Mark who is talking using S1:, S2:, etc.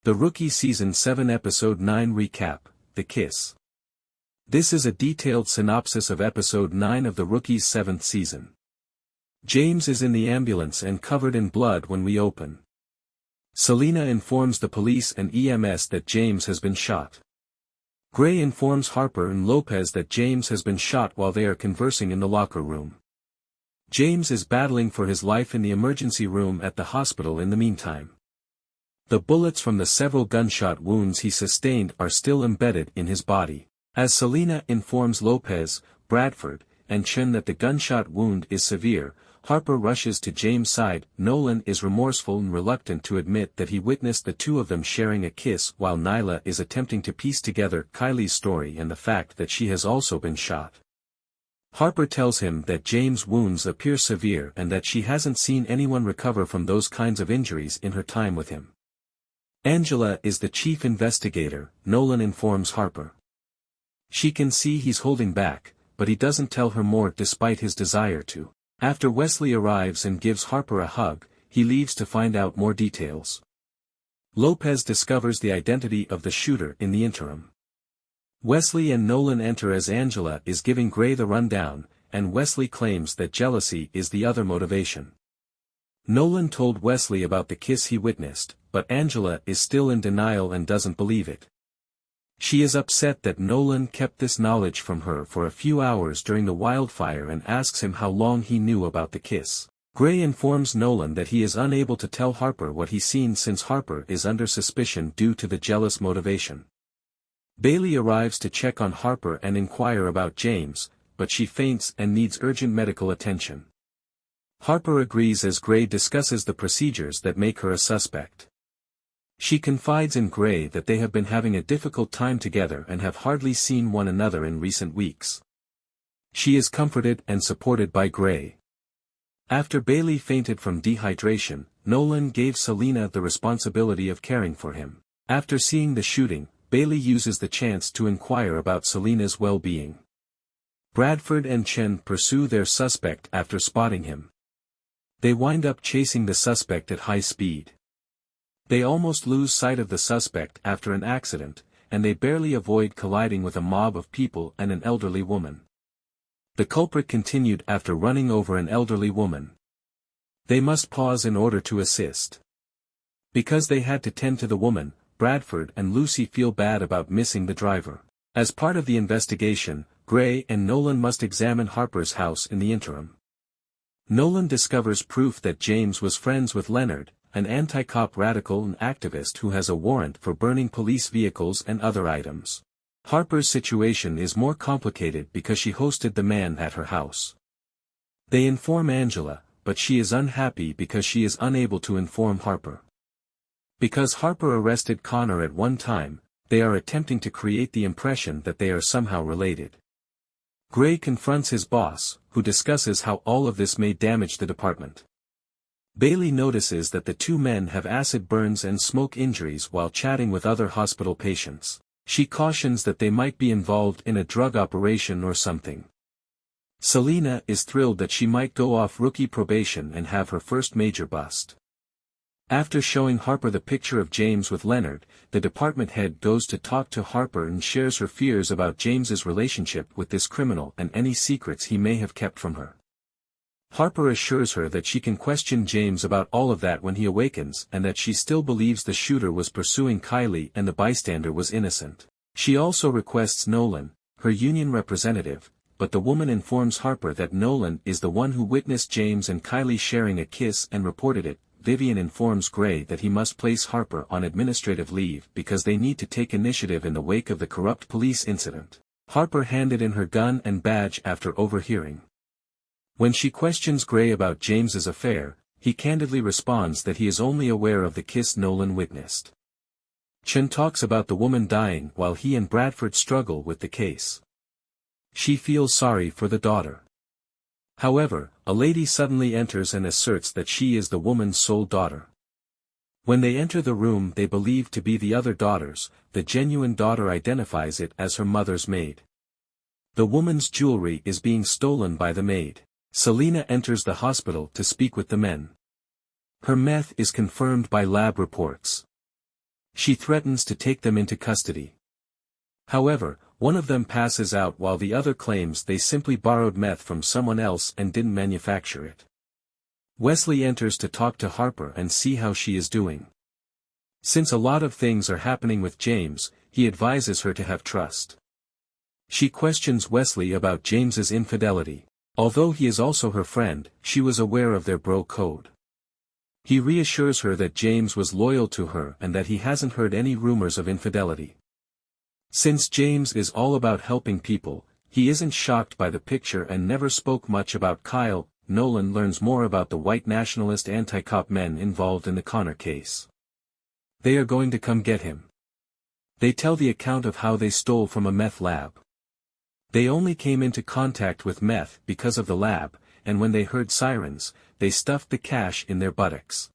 S1: The Rookie Season 7 Episode 9 Recap, The Kiss. This is a detailed synopsis of Episode 9 of The Rookie's 7th season. James is in the ambulance and covered in blood when we open. Celina informs the police and EMS that James has been shot. Gray informs Harper and Lopez that James has been shot while they are conversing in the locker room. James is battling for his life in the emergency room at the hospital in the meantime. The bullets from the several gunshot wounds he sustained are still embedded in his body. As Celina informs Lopez, Bradford, and Chen that the gunshot wound is severe, Harper rushes to James' side. Nolan is remorseful and reluctant to admit that he witnessed the two of them sharing a kiss, while Nyla is attempting to piece together Kylie's story and the fact that she has also been shot. Harper tells him that James' wounds appear severe and that she hasn't seen anyone recover from those kinds of injuries in her time with him. Angela is the chief investigator, Nolan informs Harper. She can see he's holding back, but he doesn't tell her more despite his desire to. After Wesley arrives and gives Harper a hug, he leaves to find out more details. Lopez discovers the identity of the shooter in the interim. Wesley and Nolan enter as Angela is giving Gray the rundown, and Wesley claims that jealousy is the other motivation. Nolan told Wesley about the kiss he witnessed, but Angela is still in denial and doesn't believe it. She is upset that Nolan kept this knowledge from her for a few hours during the wildfire and asks him how long he knew about the kiss. Gray informs Nolan that he is unable to tell Harper what he's seen since Harper is under suspicion due to the jealous motivation. Bailey arrives to check on Harper and inquire about James, but she faints and needs urgent medical attention. Harper agrees as Gray discusses the procedures that make her a suspect. She confides in Gray that they have been having a difficult time together and have hardly seen one another in recent weeks. She is comforted and supported by Gray. After Bailey fainted from dehydration, Nolan gave Celina the responsibility of caring for him. After seeing the shooting, Bailey uses the chance to inquire about Celina's well-being. Bradford and Chen pursue their suspect after spotting him. They wind up chasing the suspect at high speed. They almost lose sight of the suspect after an accident, and they barely avoid colliding with a mob of people and an elderly woman. The culprit continued after running over an elderly woman. They must pause in order to assist. Because they had to tend to the woman, Bradford and Lucy feel bad about missing the driver. As part of the investigation, Gray and Nolan must examine Harper's house in the interim. Nolan discovers proof that James was friends with Leonard, an anti-cop radical and activist who has a warrant for burning police vehicles and other items. Harper's situation is more complicated because she hosted the man at her house. They inform Angela, but she is unhappy because she is unable to inform Harper. Because Harper arrested Connor at one time, they are attempting to create the impression that they are somehow related. Gray confronts his boss, who discusses how all of this may damage the department. Bailey notices that the two men have acid burns and smoke injuries while chatting with other hospital patients. She cautions that they might be involved in a drug operation or something. Celina is thrilled that she might go off rookie probation and have her first major bust. After showing Harper the picture of James with Leonard, the department head goes to talk to Harper and shares her fears about James's relationship with this criminal and any secrets he may have kept from her. Harper assures her that she can question James about all of that when he awakens and that she still believes the shooter was pursuing Kylie and the bystander was innocent. She also requests Nolan, her union representative, but the woman informs Harper that Nolan is the one who witnessed James and Kylie sharing a kiss and reported it. Vivian informs Gray that he must place Harper on administrative leave because they need to take initiative in the wake of the corrupt police incident. Harper handed in her gun and badge after overhearing. When she questions Gray about James's affair, he candidly responds that he is only aware of the kiss Nolan witnessed. Chen talks about the woman dying while he and Bradford struggle with the case. She feels sorry for the daughter. However, a lady suddenly enters and asserts that she is the woman's sole daughter. When they enter the room they believe to be the other daughters, the genuine daughter identifies it as her mother's maid. The woman's jewelry is being stolen by the maid. Celina enters the hospital to speak with the men. Her meth is confirmed by lab reports. She threatens to take them into custody. However, one of them passes out while the other claims they simply borrowed meth from someone else and didn't manufacture it. Wesley enters to talk to Harper and see how she is doing. Since a lot of things are happening with James, he advises her to have trust. She questions Wesley about James's infidelity. Although he is also her friend, she was aware of their bro code. He reassures her that James was loyal to her and that he hasn't heard any rumors of infidelity. Since James is all about helping people, he isn't shocked by the picture and never spoke much about Kyle. Nolan learns more about the white nationalist anti-cop men involved in the Connor case. They are going to come get him. They tell the account of how they stole from a meth lab. They only came into contact with meth because of the lab, and when they heard sirens, they stuffed the cash in their buttocks.